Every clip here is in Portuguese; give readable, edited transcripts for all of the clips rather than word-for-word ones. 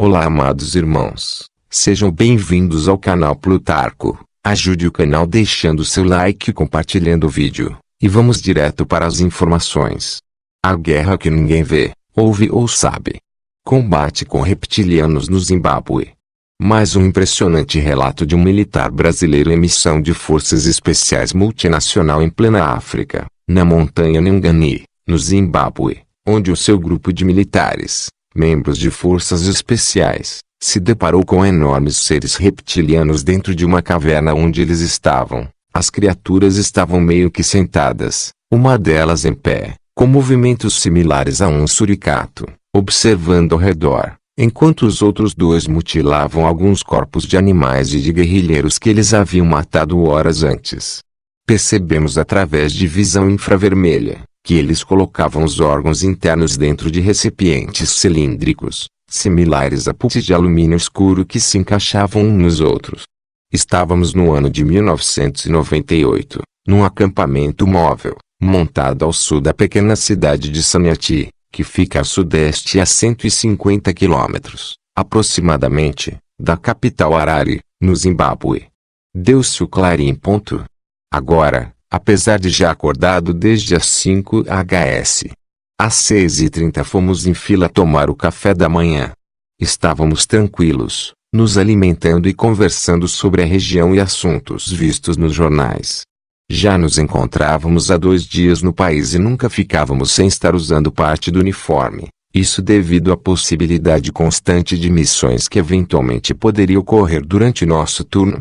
Olá, amados irmãos, sejam bem-vindos ao canal Plutarco. Ajude o canal deixando seu like e compartilhando o vídeo. E vamos direto para as informações. A guerra que ninguém vê, ouve ou sabe. Combate com reptilianos no Zimbábue. Mais um impressionante relato de um militar brasileiro em missão de forças especiais multinacional em plena África, na montanha Nyangani, no Zimbábue, onde o seu grupo de militares, membros de forças especiais, se deparou com enormes seres reptilianos dentro de uma caverna onde eles estavam. As criaturas estavam meio que sentadas, uma delas em pé, com movimentos similares a um suricato, observando ao redor, enquanto os outros dois mutilavam alguns corpos de animais e de guerrilheiros que eles haviam matado horas antes. Percebemos através de visão infravermelha, que eles colocavam os órgãos internos dentro de recipientes cilíndricos, similares a potes de alumínio escuro que se encaixavam uns nos outros. Estávamos no ano de 1998, num acampamento móvel, montado ao sul da pequena cidade de Sanyati, que fica a sudeste a 150 quilômetros, aproximadamente, da capital Harare, no Zimbábue. Deu-se o clarim. Agora, apesar de já acordado desde as 5 hs. Às 6h30 fomos em fila tomar o café da manhã. Estávamos tranquilos, nos alimentando e conversando sobre a região e assuntos vistos nos jornais. Já nos encontrávamos há 2 dias no país e nunca ficávamos sem estar usando parte do uniforme, isso devido à possibilidade constante de missões que eventualmente poderia ocorrer durante nosso turno.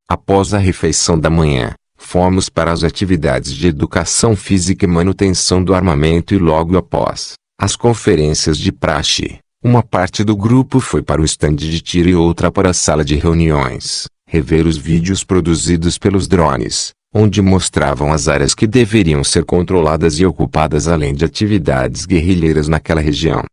Após a refeição da manhã, fomos para as atividades de educação física e manutenção do armamento e logo após, as conferências de praxe, uma parte do grupo foi para o estande de tiro e outra para a sala de reuniões, rever os vídeos produzidos pelos drones, onde mostravam as áreas que deveriam ser controladas e ocupadas além de atividades guerrilheiras naquela região.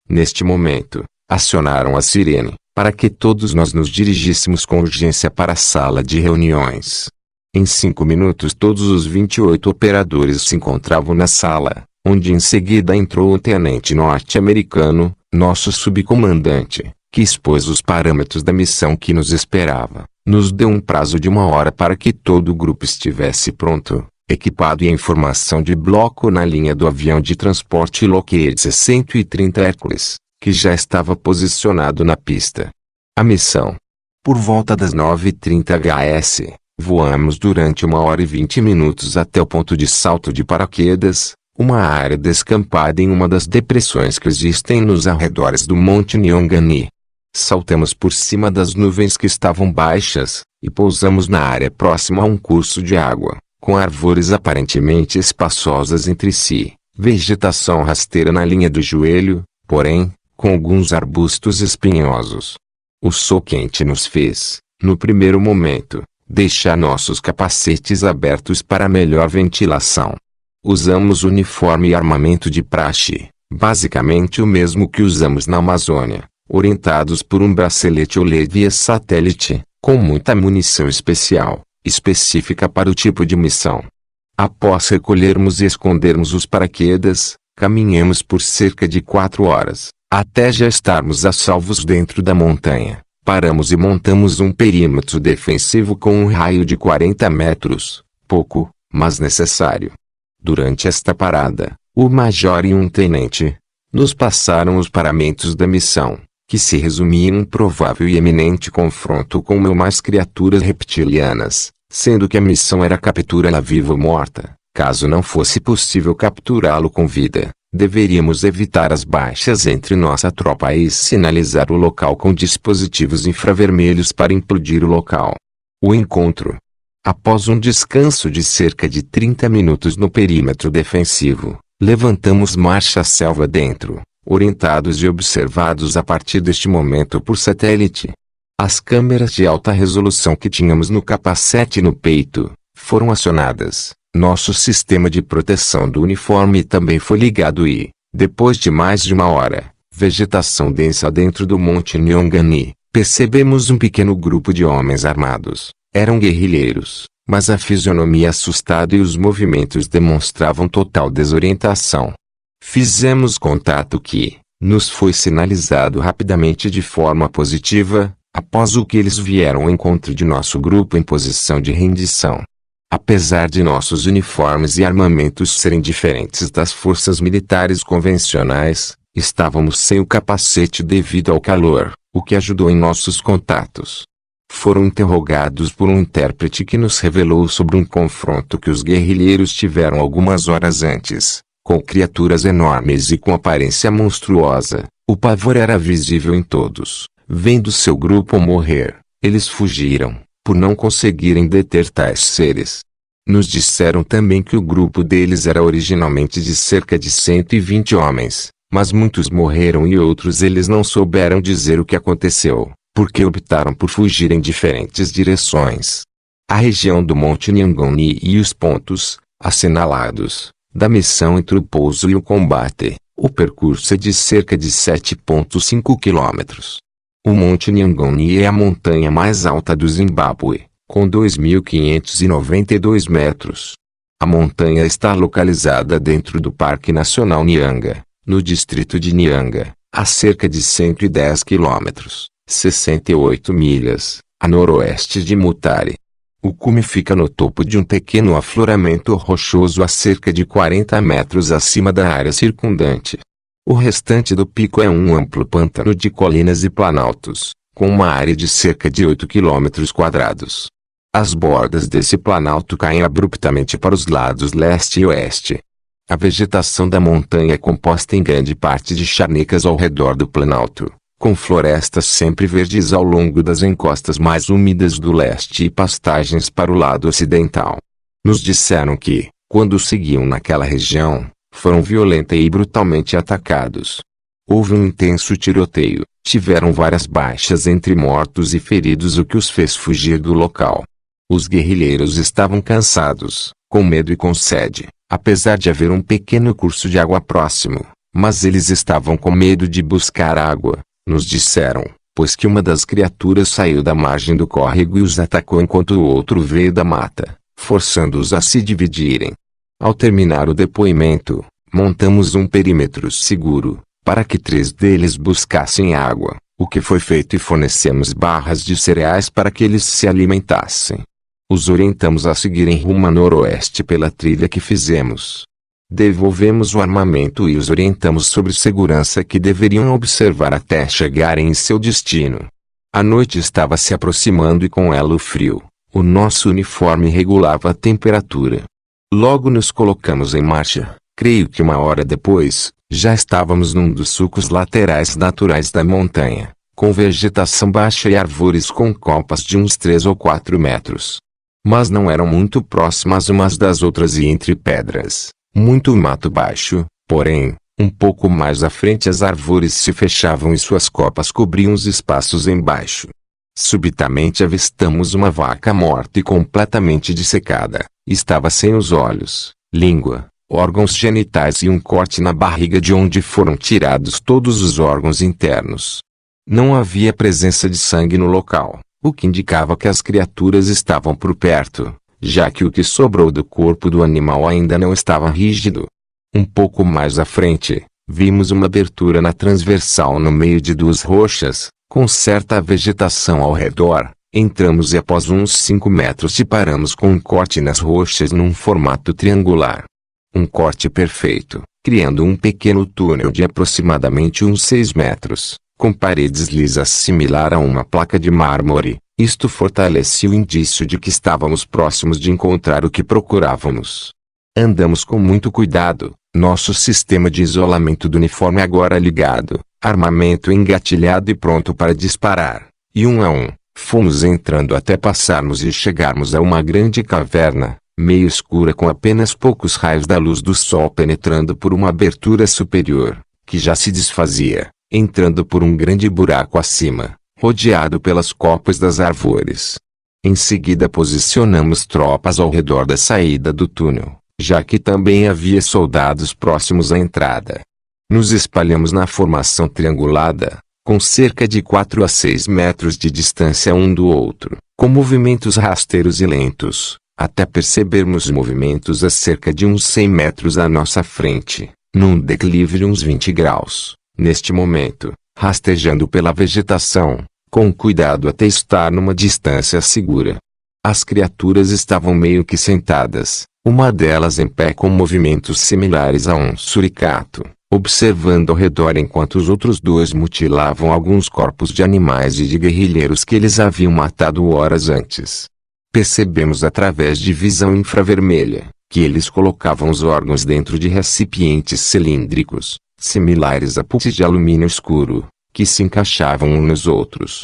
Neste momento, acionaram a sirene, para que todos nós nos dirigíssemos com urgência para a sala de reuniões. Em 5 minutos todos os 28 operadores se encontravam na sala, onde em seguida entrou o tenente norte-americano, nosso subcomandante, que expôs os parâmetros da missão que nos esperava. Nos deu um prazo de 1 hora para que todo o grupo estivesse pronto, equipado e em formação de bloco na linha do avião de transporte Lockheed C-130 Hercules, que já estava posicionado na pista. A missão. Por volta das 9h30 hs. Voamos durante 1 hora e 20 minutos até o ponto de salto de paraquedas, uma área descampada em uma das depressões que existem nos arredores do Monte Nyangani. Saltamos por cima das nuvens que estavam baixas, e pousamos na área próxima a um curso de água, com árvores aparentemente espaçosas entre si, vegetação rasteira na linha do joelho, porém, com alguns arbustos espinhosos. O sol quente nos fez, no primeiro momento, deixar nossos capacetes abertos para melhor ventilação. Usamos uniforme e armamento de praxe, basicamente o mesmo que usamos na Amazônia, orientados por um bracelete OLED via satélite, com muita munição especial, específica para o tipo de missão. Após recolhermos e escondermos os paraquedas, caminhamos por cerca de 4 horas, até já estarmos a salvos dentro da montanha. Paramos e montamos um perímetro defensivo com um raio de 40 metros, pouco, mas necessário. Durante esta parada, o major e um tenente nos passaram os paramentos da missão, que se resumia em um provável e eminente confronto com uma ou mais criaturas reptilianas, sendo que a missão era capturá-la viva ou morta. Caso não fosse possível capturá-lo com vida, deveríamos evitar as baixas entre nossa tropa e sinalizar o local com dispositivos infravermelhos para implodir o local. O encontro. Após um descanso de cerca de 30 minutos no perímetro defensivo, levantamos marcha selva dentro, orientados e observados a partir deste momento por satélite. As câmeras de alta resolução que tínhamos no capacete e no peito, foram acionadas. Nosso sistema de proteção do uniforme também foi ligado e, depois de mais de 1 hora, vegetação densa dentro do Monte Nyangani, percebemos um pequeno grupo de homens armados. Eram guerrilheiros, mas a fisionomia assustada e os movimentos demonstravam total desorientação. Fizemos contato que, Nos foi sinalizado rapidamente de forma positiva, após o que eles vieram ao encontro de nosso grupo em posição de rendição. Apesar de nossos uniformes e armamentos serem diferentes das forças militares convencionais, estávamos sem o capacete devido ao calor, o que ajudou em nossos contatos. Foram interrogados por um intérprete que nos revelou sobre um confronto que os guerrilheiros tiveram algumas horas antes, com criaturas enormes e com aparência monstruosa. O pavor era visível em todos. Vendo seu grupo morrer, eles fugiram, por não conseguirem deter tais seres. Nos disseram também que o grupo deles era originalmente de cerca de 120 homens, mas muitos morreram e outros eles não souberam dizer o que aconteceu, porque optaram por fugir em diferentes direções. A região do Monte Nyangoni e os pontos, assinalados, da missão entre o pouso e o combate, o percurso é de cerca de 7,5 quilômetros. O Monte Nyangoni é a montanha mais alta do Zimbábue, com 2.592 metros. A montanha está localizada dentro do Parque Nacional Nyanga, no distrito de Nyanga, a cerca de 110 quilômetros, 68 milhas, a noroeste de Mutare. O cume fica no topo de um pequeno afloramento rochoso a cerca de 40 metros acima da área circundante. O restante do pico é um amplo pântano de colinas e planaltos, com uma área de cerca de 8 km². As bordas desse planalto caem abruptamente para os lados leste e oeste. A vegetação da montanha é composta em grande parte de charnecas ao redor do planalto, com florestas sempre verdes ao longo das encostas mais úmidas do leste e pastagens para o lado ocidental. Nos disseram que, quando seguiam naquela região, foram violenta e brutalmente atacados. Houve um intenso tiroteio, tiveram várias baixas entre mortos e feridos, o que os fez fugir do local. Os guerrilheiros estavam cansados, com medo e com sede, apesar de haver um pequeno curso de água próximo, mas eles estavam com medo de buscar água, nos disseram, pois que uma das criaturas saiu da margem do córrego e os atacou enquanto o outro veio da mata, forçando-os a se dividirem. Ao terminar o depoimento, montamos um perímetro seguro, para que 3 deles buscassem água, o que foi feito, e fornecemos barras de cereais para que eles se alimentassem. Os orientamos a seguirem rumo a noroeste pela trilha que fizemos. Devolvemos o armamento e os orientamos sobre segurança que deveriam observar até chegarem em seu destino. A noite estava se aproximando e com ela o frio. O nosso uniforme regulava a temperatura. Logo nos colocamos em marcha. Creio que 1 hora depois, já estávamos num dos sulcos laterais naturais da montanha, com vegetação baixa e árvores com copas de uns 3 ou 4 metros. Mas não eram muito próximas umas das outras e entre pedras, muito mato baixo, porém, um pouco mais à frente as árvores se fechavam e suas copas cobriam os espaços embaixo. Subitamente avistamos uma vaca morta e completamente dissecada. Estava sem os olhos, língua, órgãos genitais e um corte na barriga de onde foram tirados todos os órgãos internos. Não havia presença de sangue no local, o que indicava que as criaturas estavam por perto, já que o que sobrou do corpo do animal ainda não estava rígido. Um pouco mais à frente, vimos uma abertura na transversal no meio de 2 rochas, com certa vegetação ao redor. Entramos e após uns 5 metros paramos com um corte nas rochas num formato triangular. Um corte perfeito, criando um pequeno túnel de aproximadamente uns 6 metros, com paredes lisas similar a uma placa de mármore. Isto fortalecia o indício de que estávamos próximos de encontrar o que procurávamos. Andamos com muito cuidado, nosso sistema de isolamento do uniforme agora ligado, armamento engatilhado e pronto para disparar, e 1 a 1. Fomos entrando até passarmos e chegarmos a uma grande caverna, meio escura com apenas poucos raios da luz do sol penetrando por uma abertura superior, que já se desfazia, entrando por um grande buraco acima, rodeado pelas copas das árvores. Em seguida posicionamos tropas ao redor da saída do túnel, já que também havia soldados próximos à entrada. Nos espalhamos na formação triangulada, com cerca de 4 a 6 metros de distância um do outro, com movimentos rasteiros e lentos, até percebermos movimentos a cerca de uns 100 metros à nossa frente, num declive de uns 20 graus, Neste momento, rastejando pela vegetação, com cuidado até estar numa distância segura. As criaturas estavam meio que sentadas, uma delas em pé com movimentos similares a um suricato, observando ao redor enquanto os outros dois mutilavam alguns corpos de animais e de guerrilheiros que eles haviam matado horas antes. Percebemos através de visão infravermelha, que eles colocavam os órgãos dentro de recipientes cilíndricos, similares a potes de alumínio escuro, que se encaixavam uns nos outros.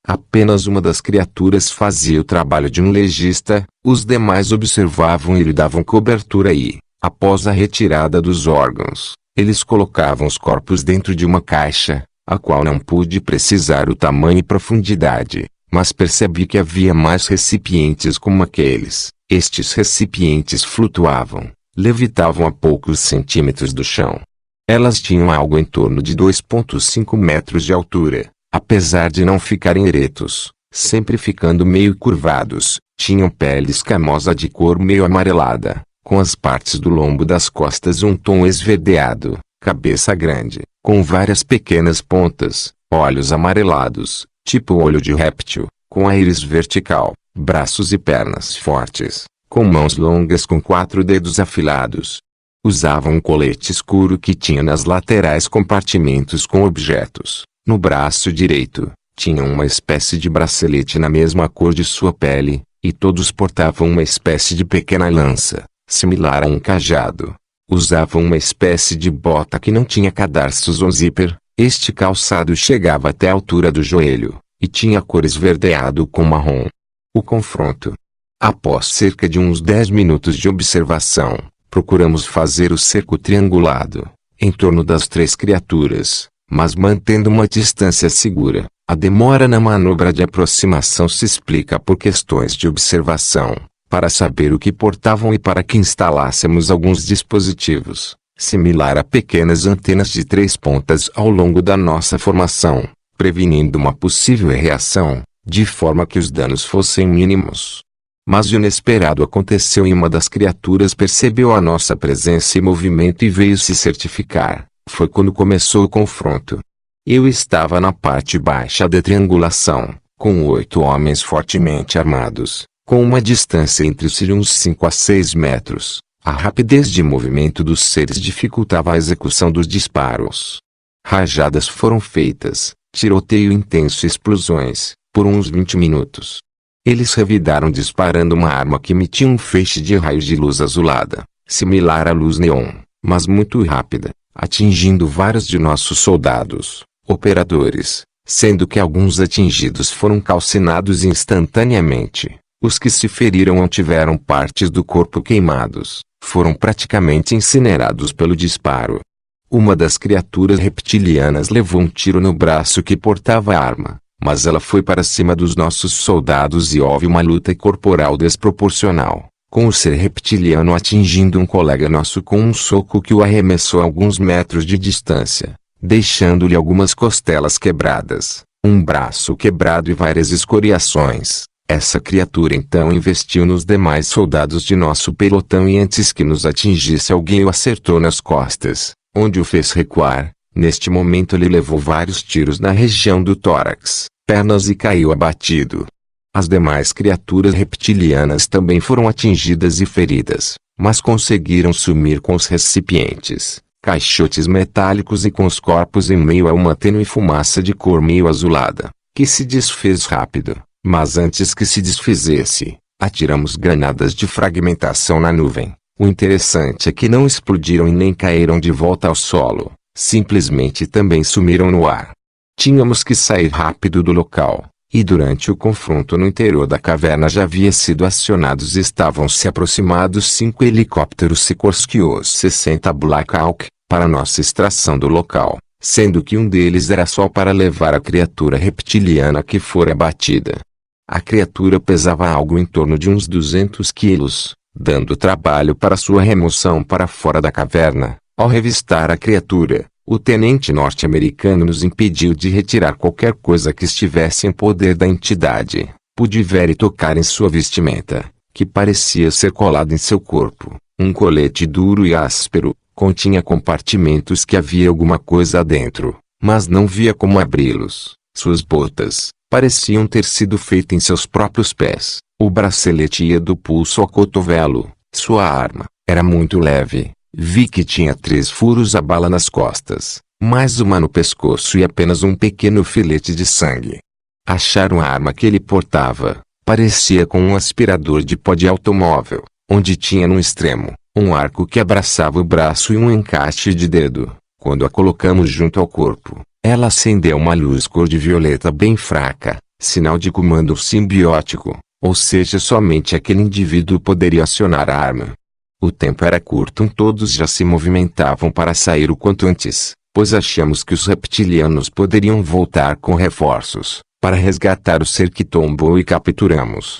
Apenas uma das criaturas fazia o trabalho de um legista, os demais observavam e lhe davam cobertura e, após a retirada dos órgãos, eles colocavam os corpos dentro de uma caixa, a qual não pude precisar o tamanho e profundidade, mas percebi que havia mais recipientes como aqueles. Estes recipientes flutuavam, levitavam a poucos centímetros do chão. Elas tinham algo em torno de 2,5 metros de altura, apesar de não ficarem eretos, sempre ficando meio curvados, tinham pele escamosa de cor meio amarelada, com as partes do lombo das costas um tom esverdeado, cabeça grande, com várias pequenas pontas, olhos amarelados, tipo olho de réptil, com a íris vertical, braços e pernas fortes, com mãos longas com 4 dedos afilados. Usavam um colete escuro que tinha nas laterais compartimentos com objetos. No braço direito, tinham uma espécie de bracelete na mesma cor de sua pele, e todos portavam uma espécie de pequena lança, similar a um cajado. Usavam uma espécie de bota que não tinha cadarços ou zíper. Este calçado chegava até a altura do joelho, e tinha cor esverdeado com marrom. O confronto. Após cerca de uns 10 minutos de observação, procuramos fazer o cerco triangulado, em torno das 3 criaturas, mas mantendo uma distância segura. A demora na manobra de aproximação se explica por questões de observação, para saber o que portavam e para que instalássemos alguns dispositivos, similar a pequenas antenas de 3 pontas ao longo da nossa formação, prevenindo uma possível reação, de forma que os danos fossem mínimos. Mas o inesperado aconteceu e uma das criaturas percebeu a nossa presença e movimento e veio se certificar. Foi quando começou o confronto. Eu estava na parte baixa da triangulação, com 8 homens fortemente armados, com uma distância entre si de uns 5 a 6 metros. A rapidez de movimento dos seres dificultava a execução dos disparos. Rajadas foram feitas, tiroteio intenso e explosões, por uns 20 minutos. Eles revidaram disparando uma arma que emitia um feixe de raios de luz azulada, similar à luz neon, mas muito rápida, atingindo vários de nossos soldados, operadores, sendo que alguns atingidos foram calcinados instantaneamente. Os que se feriram ou tiveram partes do corpo queimados, foram praticamente incinerados pelo disparo. Uma das criaturas reptilianas levou um tiro no braço que portava a arma, mas ela foi para cima dos nossos soldados e houve uma luta corporal desproporcional, com o ser reptiliano atingindo um colega nosso com um soco que o arremessou a alguns metros de distância, deixando-lhe algumas costelas quebradas, um braço quebrado e várias escoriações. Essa criatura então investiu nos demais soldados de nosso pelotão e antes que nos atingisse alguém o acertou nas costas, onde o fez recuar. Neste momento ele levou vários tiros na região do tórax, pernas e caiu abatido. As demais criaturas reptilianas também foram atingidas e feridas, mas conseguiram sumir com os recipientes, caixotes metálicos e com os corpos em meio a uma tênue fumaça de cor meio azulada, que se desfez rápido. Mas antes que se desfizesse, atiramos granadas de fragmentação na nuvem. O interessante é que não explodiram e nem caíram de volta ao solo, simplesmente também sumiram no ar. Tínhamos que sair rápido do local, e durante o confronto no interior da caverna já havia sido acionados e estavam se aproximados 5 helicópteros Sikorsky Os-60 Black Hawk, para nossa extração do local, sendo que um deles era só para levar a criatura reptiliana que fora abatida. A criatura pesava algo em torno de uns 200 quilos, dando trabalho para sua remoção para fora da caverna. Ao revistar a criatura, o tenente norte-americano nos impediu de retirar qualquer coisa que estivesse em poder da entidade. Pude ver e tocar em sua vestimenta, que parecia ser colada em seu corpo, um colete duro e áspero, Continha compartimentos que havia alguma coisa dentro, mas não via como abri-los. Suas botas pareciam ter sido feitas em seus próprios pés. O bracelete ia do pulso ao cotovelo. Sua arma era muito leve. Vi que tinha 3 furos a bala nas costas, mais uma no pescoço e apenas um pequeno filete de sangue. Acharam a arma que ele portava. Parecia com um aspirador de pó de automóvel, onde tinha no extremo um arco que abraçava o braço e um encaixe de dedo. Quando a colocamos junto ao corpo, ela acendeu uma luz cor de violeta bem fraca, sinal de comando simbiótico, ou seja, somente aquele indivíduo poderia acionar a arma. O tempo era curto, todos já se movimentavam para sair o quanto antes, pois achamos que os reptilianos poderiam voltar com reforços, para resgatar o ser que tombou e capturamos.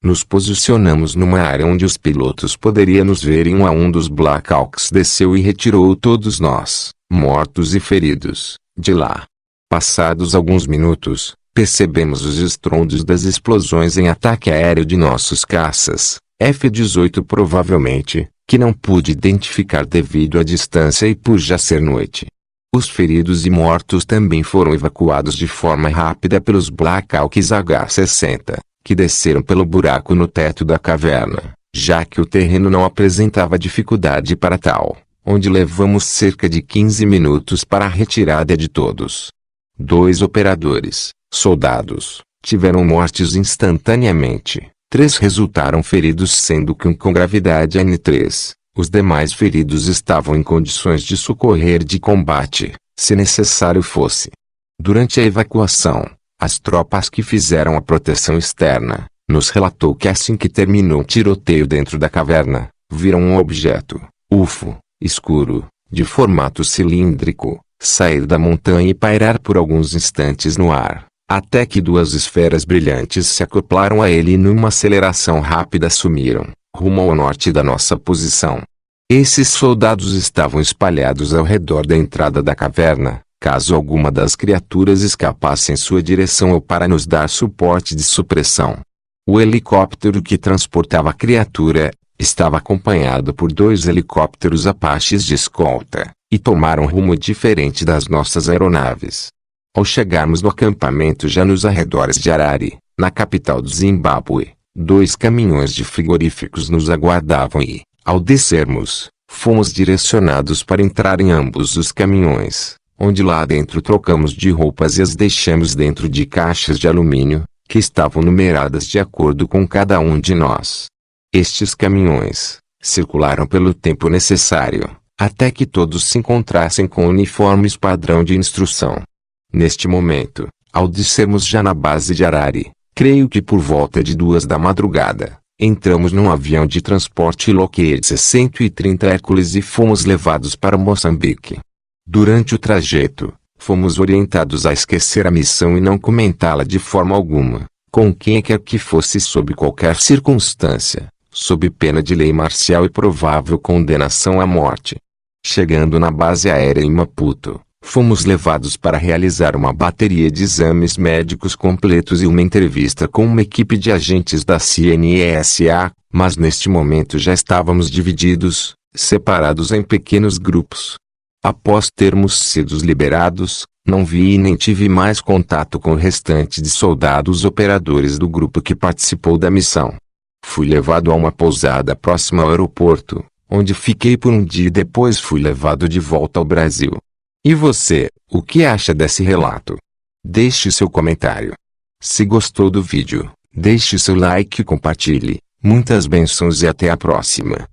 Nos posicionamos numa área onde os pilotos poderiam nos ver e um dos Black Hawks desceu e retirou todos nós, mortos e feridos, de lá. Passados alguns minutos, percebemos os estrondos das explosões em ataque aéreo de nossos caças, F-18 provavelmente, que não pude identificar devido à distância e por já ser noite. Os feridos e mortos também foram evacuados de forma rápida pelos Black Hawks H-60, que desceram pelo buraco no teto da caverna, já que o terreno não apresentava dificuldade para tal, onde levamos cerca de 15 minutos para a retirada de todos. 2 operadores, soldados, tiveram mortes instantaneamente. 3 resultaram feridos, sendo que um com gravidade N3. Os demais feridos estavam em condições de socorrer de combate, se necessário fosse. Durante a evacuação, as tropas que fizeram a proteção externa, nos relatou que assim que terminou o tiroteio dentro da caverna, viram um objeto, UFO, escuro, de formato cilíndrico, sair da montanha e pairar por alguns instantes no ar, até que 2 esferas brilhantes se acoplaram a ele e numa aceleração rápida sumiram, rumo ao norte da nossa posição. Esses soldados estavam espalhados ao redor da entrada da caverna, caso alguma das criaturas escapasse em sua direção ou para nos dar suporte de supressão. O helicóptero que transportava a criatura estava acompanhado por 2 helicópteros Apaches de escolta, e tomaram rumo diferente das nossas aeronaves. Ao chegarmos no acampamento já nos arredores de Harare, na capital do Zimbábue, 2 caminhões de frigoríficos nos aguardavam e, ao descermos, fomos direcionados para entrar em ambos os caminhões, onde lá dentro trocamos de roupas e as deixamos dentro de caixas de alumínio, que estavam numeradas de acordo com cada um de nós. Estes caminhões circularam pelo tempo necessário, até que todos se encontrassem com uniformes padrão de instrução. Neste momento, ao descermos já na base de Harare, creio que por volta de 2 da madrugada, entramos num avião de transporte Lockheed C-130 Hercules e fomos levados para Moçambique. Durante o trajeto, fomos orientados a esquecer a missão e não comentá-la de forma alguma, com quem quer que fosse sob qualquer circunstância, sob pena de lei marcial e provável condenação à morte. Chegando na base aérea em Maputo, fomos levados para realizar uma bateria de exames médicos completos e uma entrevista com uma equipe de agentes da CNESA, mas neste momento já estávamos divididos, separados em pequenos grupos. Após termos sido liberados, não vi e nem tive mais contato com o restante de soldados operadores do grupo que participou da missão. Fui levado a uma pousada próxima ao aeroporto, onde fiquei por um dia e depois fui levado de volta ao Brasil. E você, o que acha desse relato? Deixe seu comentário. Se gostou do vídeo, deixe seu like e compartilhe. Muitas bênçãos e até a próxima.